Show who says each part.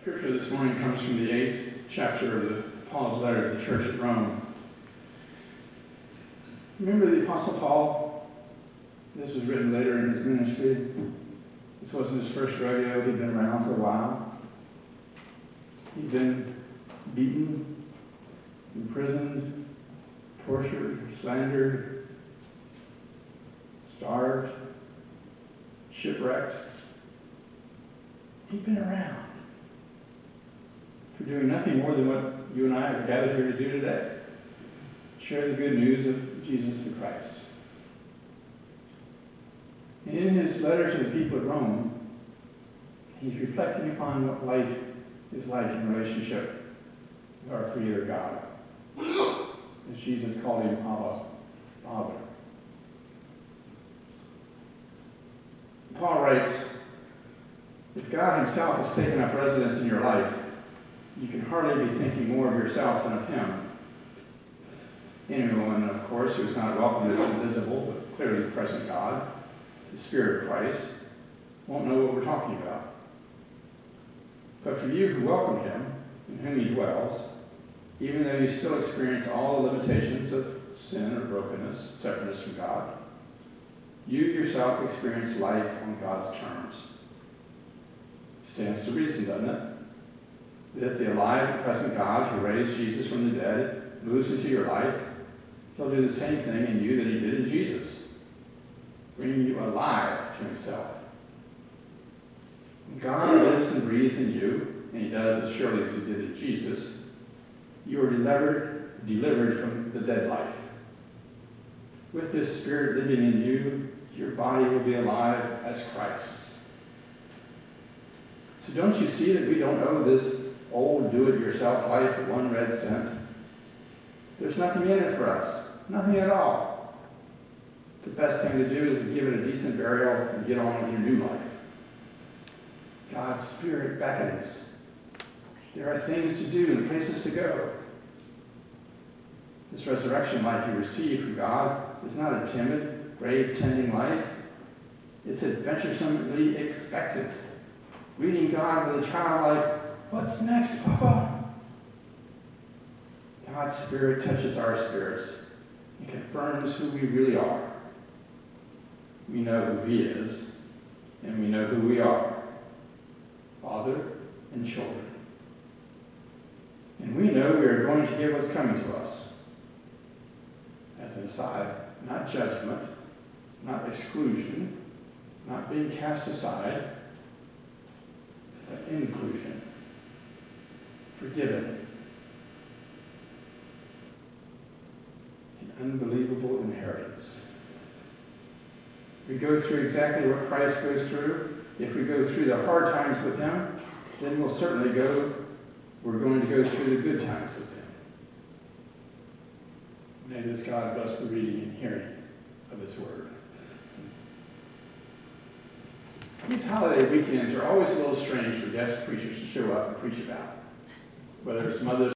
Speaker 1: Scripture this morning comes from the 8th chapter of Paul's letter to the church at Rome. Remember the Apostle Paul? This was written later in his ministry. This wasn't his first rodeo. He'd been around for a while. He'd been beaten, imprisoned, tortured, slandered, starved, shipwrecked. He'd been around for doing nothing more than what you and I are gathered here to do today. Share the good news of Jesus the Christ. And in his letter to the people at Rome, he's reflecting upon what life is like in relationship with our Creator God. As Jesus called him Abba, Father. Paul writes, if God himself has taken up residence in your life, you can hardly be thinking more of yourself than of him. Anyone, of course, who is not welcome to this invisible but clearly present God, the Spirit of Christ, won't know what we're talking about. But for you who welcome him, in whom he dwells, even though you still experience all the limitations of sin or brokenness, separateness from God, you yourself experience life on God's terms. Stands to reason, doesn't it? That if the alive and present God who raised Jesus from the dead moves into your life, he'll do the same thing in you that he did in Jesus, bringing you alive to himself. When God lives and breathes in you, and he does as surely as he did in Jesus, you are delivered from the dead life. With this Spirit living in you, your body will be alive as Christ. So don't you see that we don't owe this old do-it-yourself life one red cent? There's nothing in it for us. Nothing at all. The best thing to do is to give it a decent burial and get on with your new life. God's Spirit beckons. There are things to do and places to go. This resurrection life you receive from God is not a timid, grave-tending life. It's adventuresomely expectant. Reading God with a child like, what's next, Papa? God's Spirit touches our spirits and confirms who we really are. We know who he is, and we know who we are, father and children. And we know we are going to get what's coming to us. As an aside, not judgment, not exclusion, not being cast aside, but inclusion, forgiven, an unbelievable inheritance. We go through exactly what Christ goes through. If we go through the hard times with him, then we're going to go through the good times with him. May this God bless the reading and hearing of his word. These holiday weekends are always a little strange for guest preachers to show up and preach about, whether it's Mother's